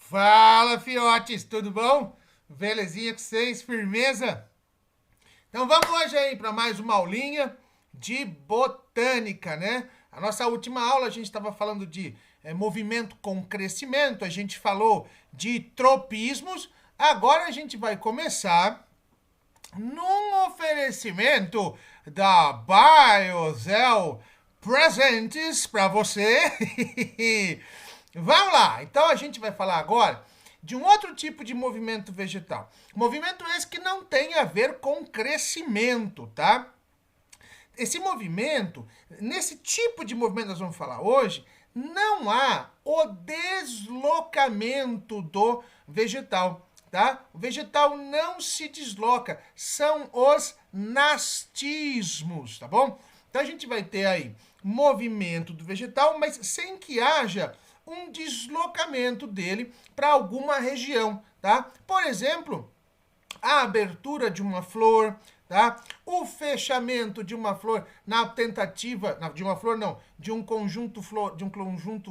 Fala, fiotes, tudo bom? Belezinha com vocês, firmeza? Então vamos hoje aí para mais uma aulinha de botânica, né? A nossa última aula a gente estava falando de movimento com crescimento, a gente falou de tropismos, agora a gente vai começar num oferecimento da Biozel Presentes para você. Vamos lá, então a gente vai falar agora de um outro tipo de movimento vegetal. Movimento esse que não tem a ver com crescimento, tá? Esse movimento, nesse tipo de movimento nós vamos falar hoje, não há o deslocamento do vegetal, tá? O vegetal não se desloca, são os nastismos, tá bom? Então a gente vai ter aí movimento do vegetal, mas sem que haja um deslocamento dele para alguma região, tá? Por exemplo, a abertura de uma flor, tá? O fechamento de uma flor na tentativa, de uma flor não, de um conjunto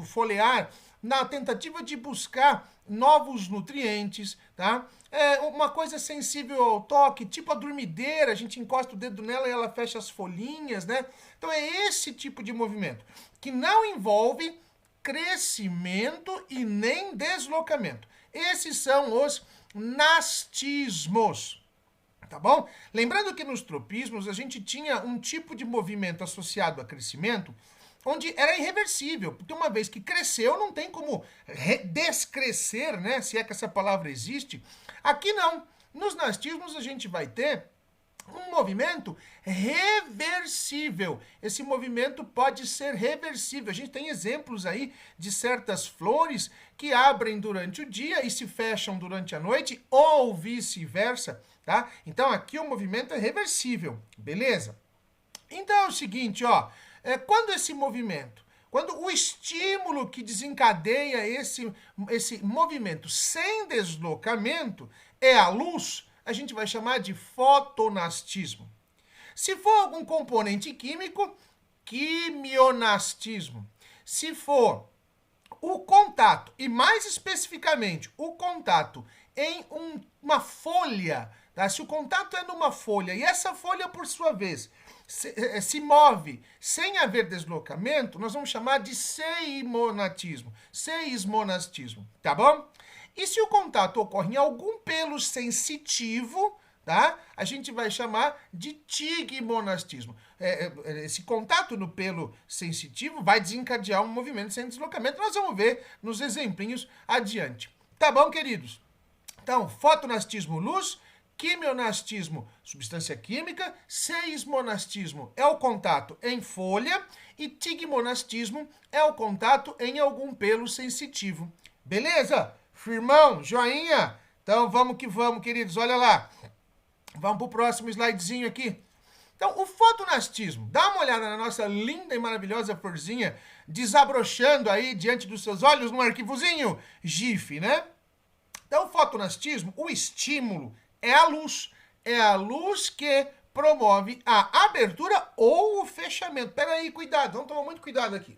foliar, na tentativa de buscar novos nutrientes, tá? É uma coisa sensível ao toque, tipo a dormideira, a gente encosta o dedo nela e ela fecha as folhinhas, né? Então é esse tipo de movimento que não envolve crescimento e nem deslocamento. Esses são os nastismos, tá bom? Lembrando que nos tropismos a gente tinha um tipo de movimento associado a crescimento onde era irreversível, porque uma vez que cresceu não tem como descrescer, né? Se é que essa palavra existe. Aqui não. Nos nastismos a gente vai ter um movimento reversível. Esse movimento pode ser reversível. A gente tem exemplos aí de certas flores que abrem durante o dia e se fecham durante a noite, ou vice-versa, tá? Então aqui o movimento é reversível, beleza? Então é o seguinte, ó, quando esse movimento, quando o estímulo que desencadeia esse movimento sem deslocamento é a luz, a gente vai chamar de fotonastismo. Se for algum componente químico, quimionastismo. Se for o contato, e mais especificamente o contato em uma folha, tá? Se o contato é numa folha e essa folha, por sua vez, se move sem haver deslocamento, nós vamos chamar de seismonatismo, tá bom? E se o contato ocorre em algum pelo sensitivo, tá? A gente vai chamar de tigmonastismo. Esse contato no pelo sensitivo vai desencadear um movimento sem deslocamento. Nós vamos ver nos exemplinhos adiante. Tá bom, queridos? Então, fotonastismo, luz, quimionastismo, substância química, seismonastismo é o contato em folha e tigmonastismo é o contato em algum pelo sensitivo. Beleza? Firmão, joinha? Então vamos que vamos, queridos. Olha lá. Vamos pro próximo slidezinho aqui. Então, o fotonastismo. Dá uma olhada na nossa linda e maravilhosa florzinha desabrochando aí diante dos seus olhos num arquivozinho GIF, né? Então, o fotonastismo, o estímulo é a luz. É a luz que promove a abertura ou o fechamento. Peraí, cuidado. Vamos tomar muito cuidado aqui.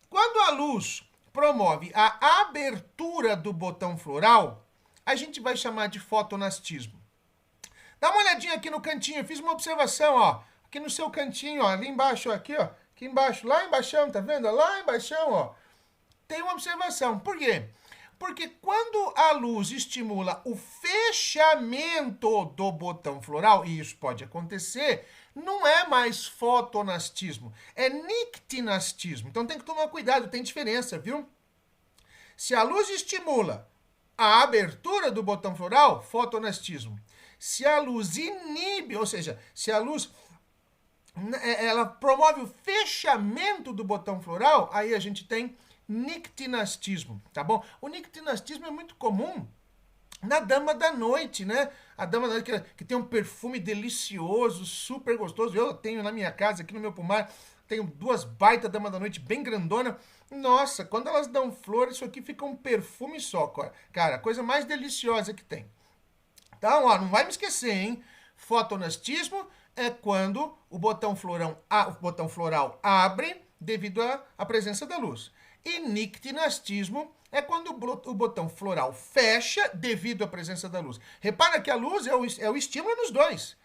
Quando a luz promove a abertura do botão floral, a gente vai chamar de fotonastismo. Dá uma olhadinha aqui no cantinho, eu fiz uma observação, ó, aqui no seu cantinho, ó, ali embaixo, ó, aqui, ó, aqui embaixo, lá embaixo, tá vendo? Lá embaixo, ó, tem uma observação. Por quê? Porque quando a luz estimula o fechamento do botão floral, e isso pode acontecer, não é mais fotonastismo, é nictinastismo. Então tem que tomar cuidado, tem diferença, viu? Se a luz estimula a abertura do botão floral, fotonastismo. Se a luz inibe, ou seja, se a luz ela promove o fechamento do botão floral, aí a gente tem nictinastismo, tá bom? O nictinastismo é muito comum na dama da noite, né? A dama da noite que tem um perfume delicioso, super gostoso. Eu tenho na minha casa, aqui no meu pomar, tenho duas baita dama da noite bem grandona. Nossa, quando elas dão flor, isso aqui fica um perfume só, cara. A coisa mais deliciosa que tem. Então, ó, não vai me esquecer, hein? Fotonastismo é quando o botão floral abre devido à presença da luz. E nictinastismo é quando o botão floral fecha devido à presença da luz. Repara que a luz é o estímulo nos dois.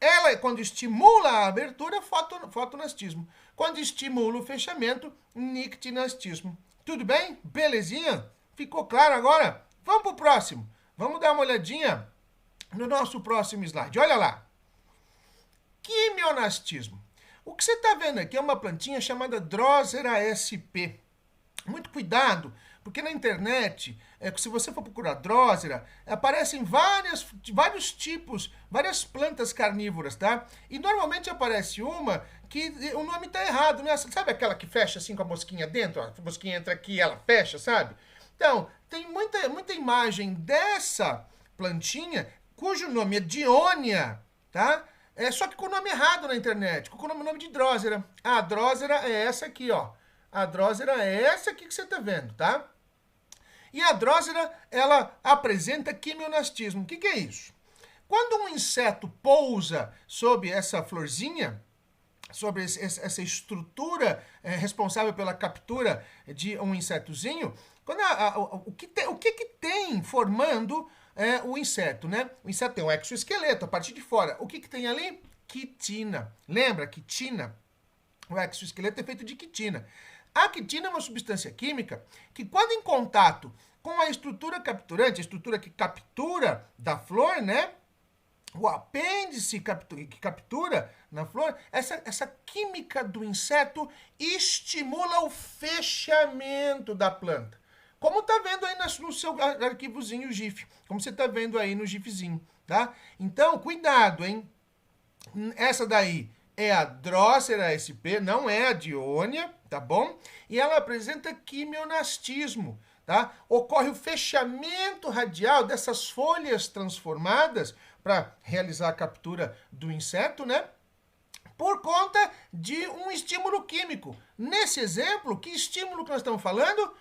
Ela, quando estimula a abertura, fotonastismo. Quando estimula o fechamento, nictinastismo. Tudo bem? Belezinha? Ficou claro agora? Vamos para o próximo. Vamos dar uma olhadinha no nosso próximo slide. Olha lá. Quimionastismo. O que você está vendo aqui é uma plantinha chamada Drosera sp. Muito cuidado, porque na internet, se você for procurar Drosera, aparecem vários tipos, várias plantas carnívoras, tá? E normalmente aparece uma que o nome tá errado, né? Sabe aquela que fecha assim com a mosquinha dentro? A mosquinha entra aqui e ela fecha, sabe? Então, tem muita imagem dessa plantinha cujo nome é Dionia, tá? Só que com o nome errado na internet, com o nome de Drosera. A Drosera é essa aqui, ó. A Drosera é essa aqui que você está vendo, tá? E a Drosera, ela apresenta quimionastismo. O que é isso? Quando um inseto pousa sobre essa florzinha, sobre essa estrutura responsável pela captura de um insetozinho, o que tem formando o inseto, né? O inseto tem um exoesqueleto, a parte de fora. O que tem ali? Quitina. Lembra? Quitina. O exoesqueleto é feito de quitina. A quitina é uma substância química que, quando em contato com a estrutura capturante, a estrutura que captura da flor, né? O apêndice que captura na flor, essa química do inseto estimula o fechamento da planta. Como está vendo aí no seu arquivozinho GIF. Como você está vendo aí no GIFzinho, tá? Então, cuidado, hein? Essa daí é a Drosera sp, não é a Dionia, tá bom? E ela apresenta quimionastismo, tá? Ocorre o fechamento radial dessas folhas transformadas para realizar a captura do inseto, né? Por conta de um estímulo químico. Nesse exemplo, que estímulo que nós estamos falando?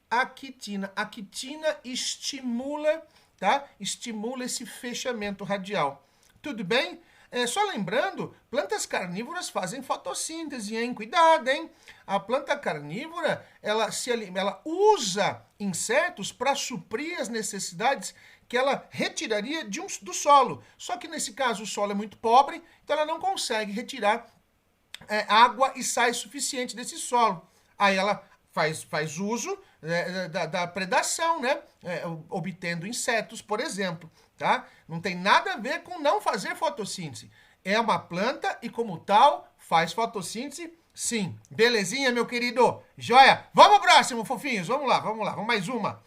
A quitina. A quitina estimula, tá? Estimula esse fechamento radial. Tudo bem? Só lembrando, plantas carnívoras fazem fotossíntese, hein? Cuidado, hein? A planta carnívora, ela usa insetos para suprir as necessidades que ela retiraria do solo. Só que nesse caso o solo é muito pobre, então ela não consegue retirar água e sais suficiente desse solo. Aí ela faz uso da predação, né? Obtendo insetos, por exemplo. Tá? Não tem nada a ver com não fazer fotossíntese. É uma planta e, como tal, faz fotossíntese, sim. Belezinha, meu querido? Joia? Vamos ao próximo, fofinhos. Vamos lá. Vamos mais uma.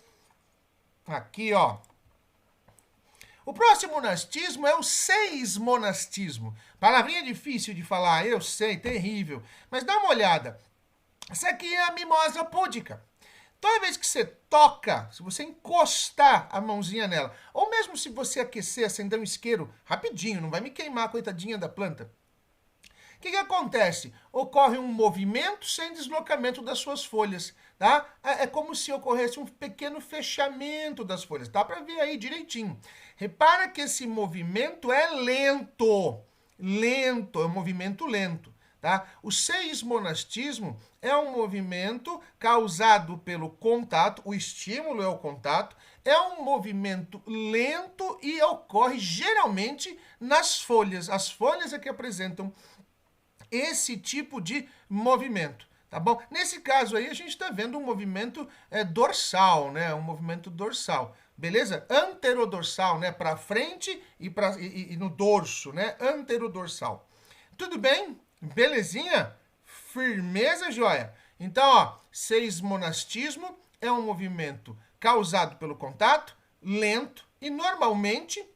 Aqui, ó. O próximo monastismo é o seismonastismo. Palavrinha difícil de falar, eu sei, terrível. Mas dá uma olhada. Essa aqui é a mimosa púdica. Toda vez que você toca, se você encostar a mãozinha nela, ou mesmo se você aquecer, acender um isqueiro rapidinho, não vai me queimar, coitadinha da planta. O que acontece? Ocorre um movimento sem deslocamento das suas folhas, tá? É como se ocorresse um pequeno fechamento das folhas, dá para ver aí direitinho. Repara que esse movimento é lento, é um movimento lento. Tá? O seismonastismo é um movimento causado pelo contato, o estímulo é o contato, é um movimento lento e ocorre geralmente nas folhas. As folhas é que apresentam esse tipo de movimento, tá bom? Nesse caso aí a gente está vendo um movimento dorsal, né? Um movimento dorsal, beleza? Anterodorsal, né? Para frente e no dorso, né? Anterodorsal. Tudo bem? Belezinha? Firmeza, joia? Então, ó, seismonastismo é um movimento causado pelo contato, lento e normalmente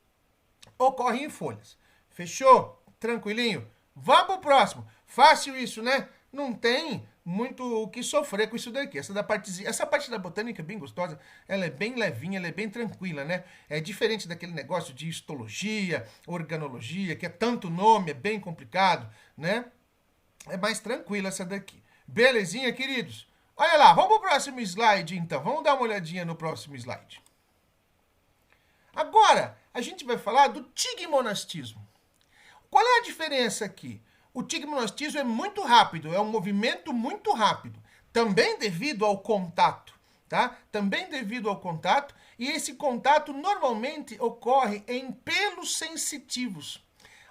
ocorre em folhas. Fechou? Tranquilinho? Vamos pro próximo. Fácil isso, né? Não tem muito o que sofrer com isso daqui. Essa parte da botânica é bem gostosa, ela é bem levinha, ela é bem tranquila, né? É diferente daquele negócio de histologia, organologia, que é tanto nome, é bem complicado, né? É mais tranquila essa daqui. Belezinha, queridos? Olha lá, vamos pro próximo slide, então. Vamos dar uma olhadinha no próximo slide. Agora, a gente vai falar do tigmonastismo. Qual é a diferença aqui? O tigmonastismo é muito rápido, é um movimento muito rápido, também devido ao contato, tá? Também devido ao contato, e esse contato normalmente ocorre em pelos sensitivos.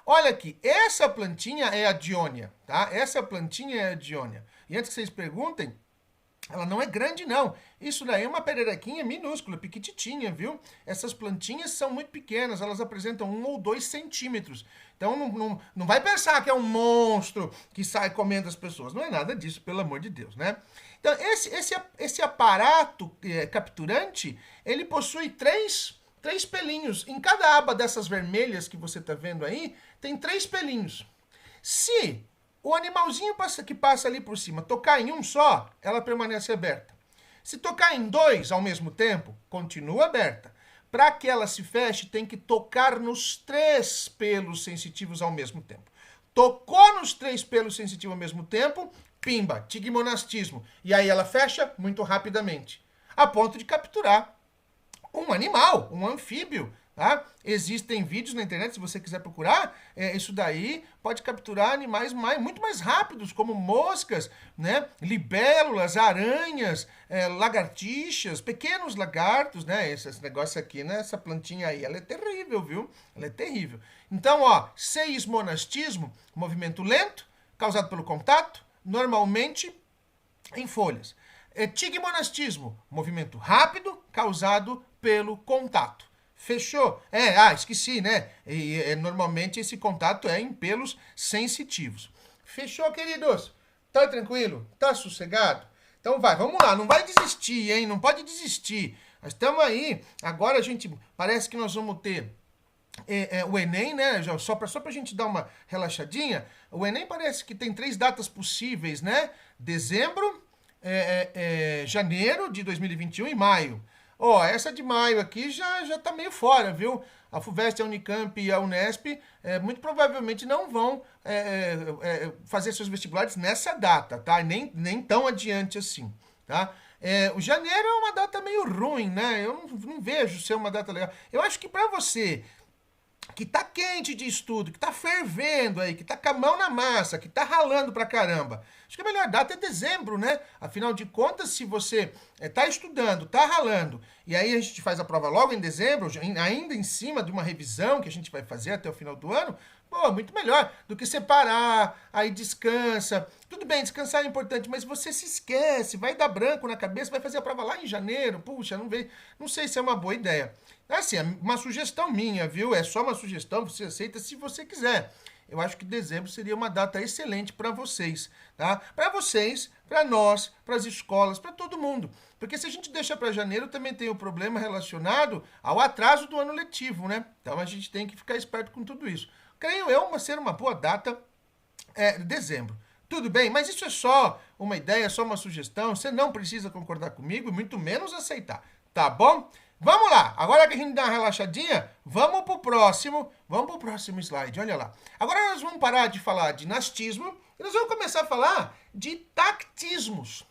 Olha aqui, essa plantinha é a Dionia, tá? Essa plantinha é a Dionia. E antes que vocês perguntem, ela não é grande, não. Isso daí é uma pererequinha minúscula, piquititinha, viu? Essas plantinhas são muito pequenas, elas apresentam 1 ou 2 centímetros. Então não vai pensar que é um monstro que sai comendo as pessoas. Não é nada disso, pelo amor de Deus, né? Então, esse aparato capturante, ele possui três pelinhos. Em cada aba dessas vermelhas que você está vendo aí, tem 3 pelinhos. Se o animalzinho que passa ali por cima tocar em um só, ela permanece aberta. Se tocar em 2 ao mesmo tempo, continua aberta. Para que ela se feche, tem que tocar nos 3 pelos sensitivos ao mesmo tempo. Tocou nos 3 pelos sensitivos ao mesmo tempo, pimba, tigmonastismo. E aí ela fecha muito rapidamente, a ponto de capturar um animal, um anfíbio. Tá? Existem vídeos na internet, se você quiser procurar, isso daí pode capturar animais muito mais rápidos, como moscas, né? Libélulas, aranhas, lagartixas, pequenos lagartos, né? Esse negócio aqui, né? Essa plantinha aí, ela é terrível, viu? Ela é terrível. Então, ó, seismonastismo, movimento lento, causado pelo contato, normalmente em folhas. Tigmonastismo, movimento rápido, causado pelo contato. Fechou? Esqueci, né? Normalmente esse contato é em pelos sensitivos. Fechou, queridos? Tá tranquilo? Tá sossegado? Então vamos lá, não vai desistir, hein? Não pode desistir. Nós estamos aí. Agora a gente, parece que nós vamos ter o Enem, né? Só pra gente dar uma relaxadinha. O Enem parece que tem 3 datas possíveis, né? Dezembro, janeiro de 2021 e maio. Essa de maio aqui já tá meio fora, viu? A FUVEST, a Unicamp e a Unesp muito provavelmente não vão fazer seus vestibulares nessa data, tá? Nem tão adiante assim, tá? O janeiro é uma data meio ruim, né? Eu não vejo ser uma data legal. Eu acho que para você que tá quente de estudo, que tá fervendo aí, que tá com a mão na massa, que tá ralando pra caramba, acho que a melhor data é dezembro, né? Afinal de contas, se você tá estudando, tá ralando, e aí a gente faz a prova logo em dezembro, ainda em cima de uma revisão que a gente vai fazer até o final do ano, muito melhor do que separar, aí descansa. Tudo bem, descansar é importante, mas você se esquece, vai dar branco na cabeça, vai fazer a prova lá em janeiro, puxa, não sei se é uma boa ideia. Assim, é uma sugestão minha, viu? É só uma sugestão, você aceita se você quiser. Eu acho que dezembro seria uma data excelente para vocês, tá? Para vocês, para nós, para as escolas, para todo mundo. Porque se a gente deixar para janeiro, também tem o problema relacionado ao atraso do ano letivo, né? Então a gente tem que ficar esperto com tudo isso. Creio eu ser uma boa data dezembro. Tudo bem, mas isso é só uma ideia, só uma sugestão. Você não precisa concordar comigo, muito menos aceitar, tá bom? Vamos lá, agora que a gente dá uma relaxadinha, vamos pro próximo slide, olha lá. Agora nós vamos parar de falar de nastismo e nós vamos começar a falar de tactismos.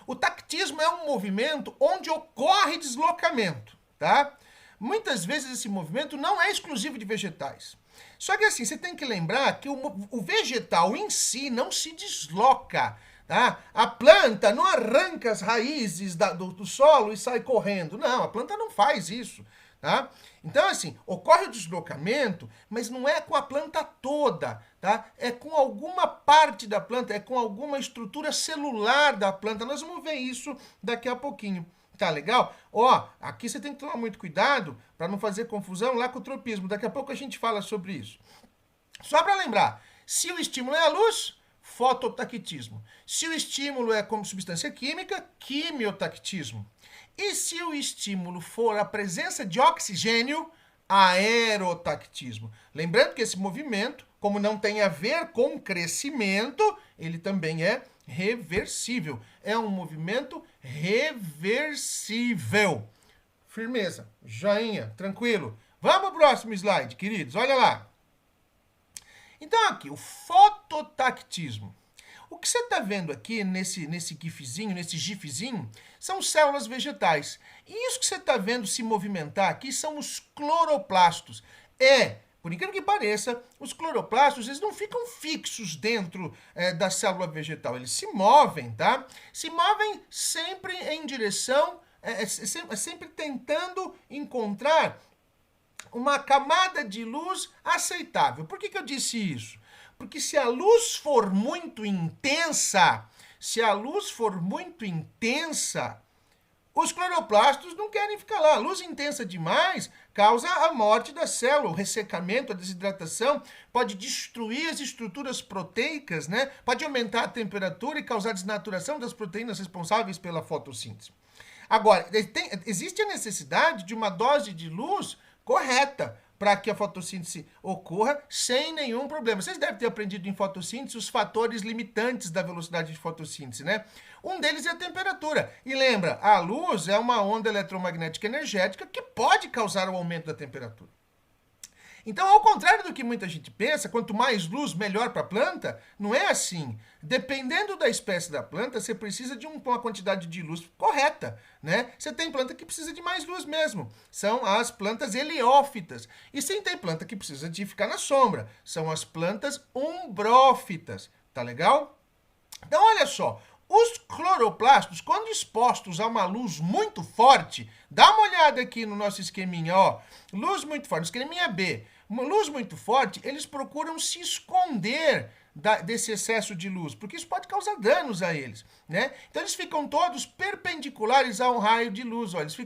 O tactismo é um movimento onde ocorre deslocamento, tá? Muitas vezes esse movimento não é exclusivo de vegetais. Só que assim, você tem que lembrar que o vegetal em si não se desloca. Tá? A planta não arranca as raízes do solo e sai correndo. Não, a planta não faz isso. Tá? Então, assim, ocorre o deslocamento, mas não é com a planta toda. Tá? É com alguma parte da planta, é com alguma estrutura celular da planta. Nós vamos ver isso daqui a pouquinho. Tá legal? Aqui você tem que tomar muito cuidado para não fazer confusão lá com o tropismo. Daqui a pouco a gente fala sobre isso. Só para lembrar, se o estímulo é a luz, fototactismo. Se o estímulo é como substância química, quimiotactismo. E se o estímulo for a presença de oxigênio, aerotactismo. Lembrando que esse movimento, como não tem a ver com crescimento, ele também é reversível. É um movimento reversível. Firmeza, joinha, tranquilo. Vamos pro próximo slide, queridos, olha lá. Então aqui, o fototactismo. O que você está vendo aqui nesse gifzinho, são células vegetais. E isso que você está vendo se movimentar aqui são os cloroplastos. É Por incrível que pareça, os cloroplastos eles não ficam fixos dentro da célula vegetal, eles se movem, tá? Se movem sempre em direção, sempre tentando encontrar uma camada de luz aceitável. Por que eu disse isso? Porque se a luz for muito intensa, os cloroplastos não querem ficar lá. A luz intensa demais causa a morte da célula, o ressecamento, a desidratação, pode destruir as estruturas proteicas, né? Pode aumentar a temperatura e causar desnaturação das proteínas responsáveis pela fotossíntese. Agora, existe a necessidade de uma dose de luz correta para que a fotossíntese ocorra sem nenhum problema. Vocês devem ter aprendido em fotossíntese os fatores limitantes da velocidade de fotossíntese, né? Um deles é a temperatura. E lembra, a luz é uma onda eletromagnética energética que pode causar o aumento da temperatura. Então, ao contrário do que muita gente pensa, quanto mais luz, melhor para a planta, não é assim. Dependendo da espécie da planta, você precisa de uma quantidade de luz correta, né? Você tem planta que precisa de mais luz mesmo. São as plantas heliófitas. E sim, tem planta que precisa de ficar na sombra. São as plantas umbrófitas. Tá legal? Então, olha só. Os cloroplastos, quando expostos a uma luz muito forte, dá uma olhada aqui no nosso esqueminha, ó. Luz muito forte, esqueminha B. Uma luz muito forte, eles procuram se esconder desse excesso de luz, porque isso pode causar danos a eles, né? Então eles ficam todos perpendiculares a um raio de luz, ó. Eles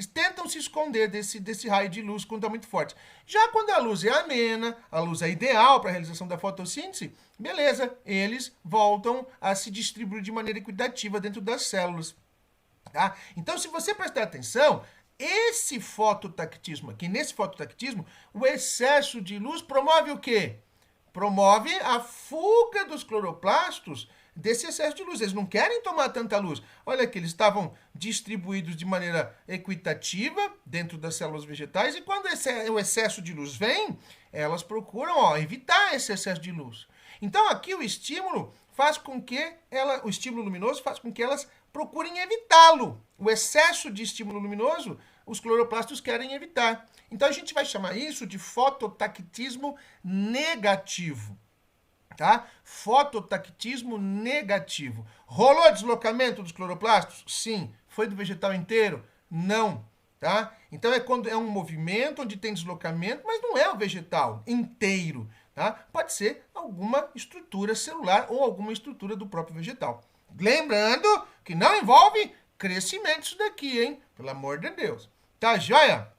tentam se esconder desse raio de luz quando está muito forte. Já quando a luz é amena, a luz é ideal para a realização da fotossíntese, beleza, eles voltam a se distribuir de maneira equitativa dentro das células, tá? Então, se você prestar atenção, nesse fototactismo, o excesso de luz promove o quê? Promove a fuga dos cloroplastos desse excesso de luz. Eles não querem tomar tanta luz. Olha aqui, eles estavam distribuídos de maneira equitativa dentro das células vegetais e quando o excesso de luz vem, elas procuram evitar esse excesso de luz. Então aqui o estímulo luminoso faz com que elas procurem evitá-lo. O excesso de estímulo luminoso, os cloroplastos querem evitar. Então a gente vai chamar isso de fototactismo negativo. Tá? Fototactismo negativo. Rolou deslocamento dos cloroplastos? Sim. Foi do vegetal inteiro? Não. Tá? Então quando é um movimento onde tem deslocamento, mas não é o vegetal inteiro. Tá? Pode ser alguma estrutura celular ou alguma estrutura do próprio vegetal. Lembrando que não envolve crescimento isso daqui, hein? Pelo amor de Deus. Tá joia?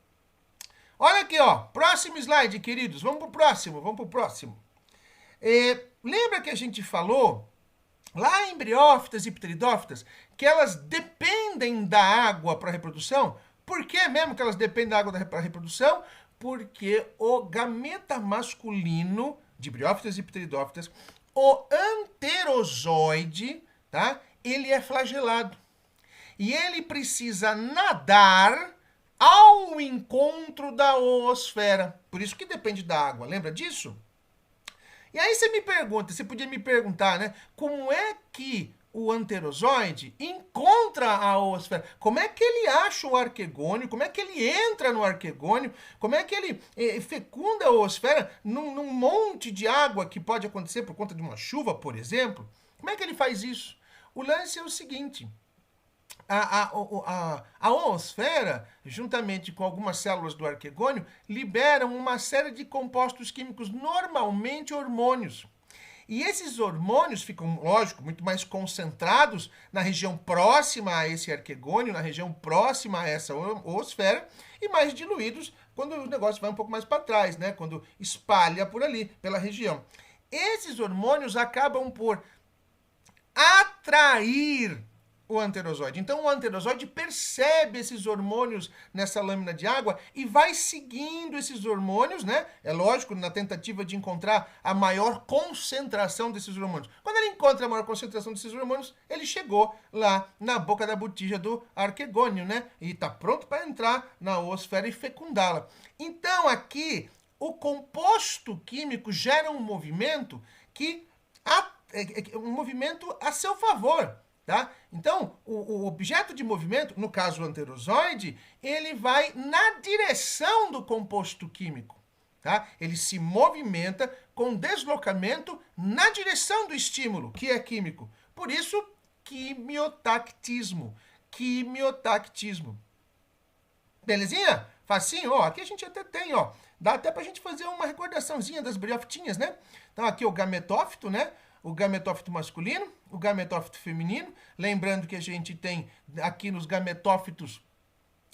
Olha aqui, ó. Próximo slide, queridos. Vamos pro próximo. Lembra que a gente falou lá em briófitas e pteridófitas que elas dependem da água para a reprodução? Por que mesmo que elas dependem da água para a reprodução? Porque o gameta masculino de briófitas e pteridófitas, o anterozoide, tá? Ele é flagelado. E ele precisa nadar ao encontro da oosfera. Por isso que depende da água. Lembra disso? E aí você podia me perguntar, né? Como é que o anterozoide encontra a oosfera? Como é que ele acha o arquegônio? Como é que ele entra no arquegônio? Como é que ele fecunda a oosfera num monte de água que pode acontecer por conta de uma chuva, por exemplo? Como é que ele faz isso? O lance é o seguinte. A oosfera, juntamente com algumas células do arquegônio, liberam uma série de compostos químicos, normalmente hormônios. E esses hormônios ficam, lógico, muito mais concentrados na região próxima a esse arquegônio, na região próxima a essa oosfera, e mais diluídos quando o negócio vai um pouco mais para trás, né? Quando espalha por ali, pela região. Esses hormônios acabam por atrair o anterozoide. Então o anterozoide percebe esses hormônios nessa lâmina de água e vai seguindo esses hormônios, né? É lógico, na tentativa de encontrar a maior concentração desses hormônios. Quando ele encontra a maior concentração desses hormônios, ele chegou lá na boca da botija do arquegônio, né? E está pronto para entrar na oosfera e fecundá-la. Então aqui o composto químico gera um movimento um movimento a seu favor. Tá? Então, o objeto de movimento, no caso o anterozoide, ele vai na direção do composto químico. tá? Ele se movimenta com deslocamento na direção do estímulo, que é químico. Por isso, quimiotactismo. Quimiotactismo. Belezinha? Facinho? Ó, aqui a gente até tem, ó. Dá até pra gente fazer uma recordaçãozinha das brioftinhas, né? Então aqui o gametófito, né? O gametófito masculino, o gametófito feminino. Lembrando que a gente tem aqui nos gametófitos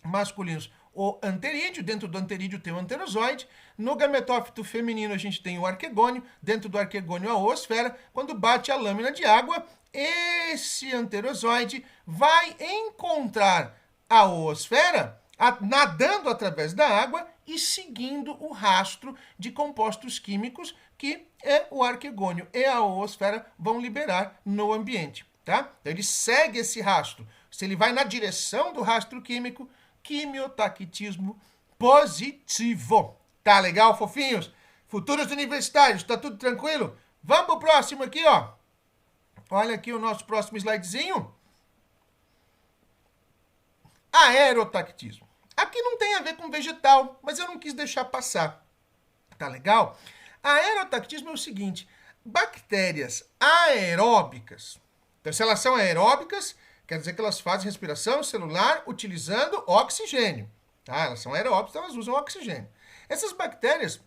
masculinos o anterídeo, dentro do anterídeo tem o anterozoide. No gametófito feminino a gente tem o arquegônio, dentro do arquegônio a oosfera. Quando bate a lâmina de água, esse anterozoide vai encontrar a oosfera nadando através da água e seguindo o rastro de compostos químicos que o arquegônio e a oosfera vão liberar no ambiente, tá? Então ele segue esse rastro. Se ele vai na direção do rastro químico, quimiotactismo positivo. Tá legal, fofinhos? Futuros universitários, tá tudo tranquilo? Vamos pro próximo aqui, ó. Olha aqui o nosso próximo slidezinho. Aerotactismo. Aqui não tem a ver com vegetal, mas eu não quis deixar passar. Tá legal? Aerotactismo é o seguinte: bactérias aeróbicas. Então, se elas são aeróbicas, quer dizer que elas fazem respiração celular utilizando oxigênio. Tá? Elas são aeróbicas, então elas usam oxigênio. Essas bactérias,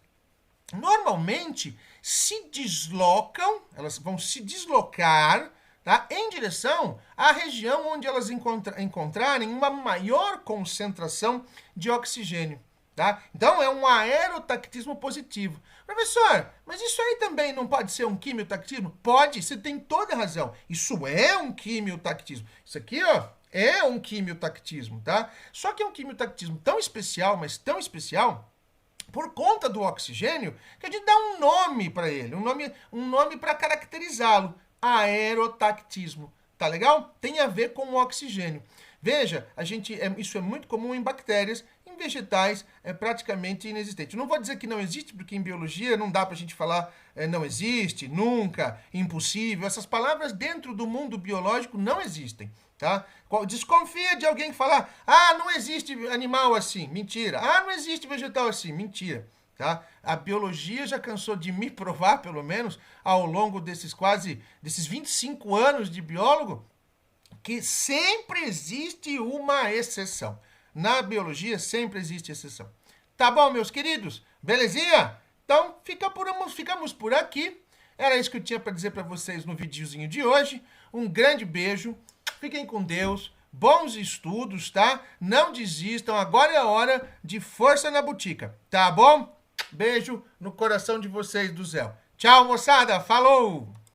normalmente, se deslocam, elas vão se deslocar, tá, em direção à região onde elas encontrarem uma maior concentração de oxigênio. Tá? Então, é um aerotactismo positivo. Professor, mas isso aí também não pode ser um quimiotactismo? Pode, você tem toda a razão. Isso é um quimiotactismo. Isso aqui, ó, é um quimiotactismo, tá? Só que é um quimiotactismo tão especial, mas tão especial, por conta do oxigênio, que a gente dá um nome para ele, um nome para caracterizá-lo. Aerotactismo. Tá legal? Tem a ver com o oxigênio. Veja, isso é muito comum em bactérias, em vegetais é praticamente inexistente. Não vou dizer que não existe, porque em biologia não dá pra gente falar não existe, nunca, impossível. Essas palavras dentro do mundo biológico não existem, tá? Desconfia de alguém que falar, não existe animal assim, mentira. Não existe vegetal assim, mentira. Tá? A biologia já cansou de me provar, pelo menos, ao longo desses 25 anos de biólogo, que sempre existe uma exceção. Na biologia sempre existe exceção. Tá bom, meus queridos? Belezinha? Então, ficamos por aqui. Era isso que eu tinha para dizer para vocês no videozinho de hoje. Um grande beijo. Fiquem com Deus. Bons estudos, tá? Não desistam. Agora é a hora de força na botica. Tá bom? Beijo no coração de vocês do Zé. Tchau, moçada. Falou!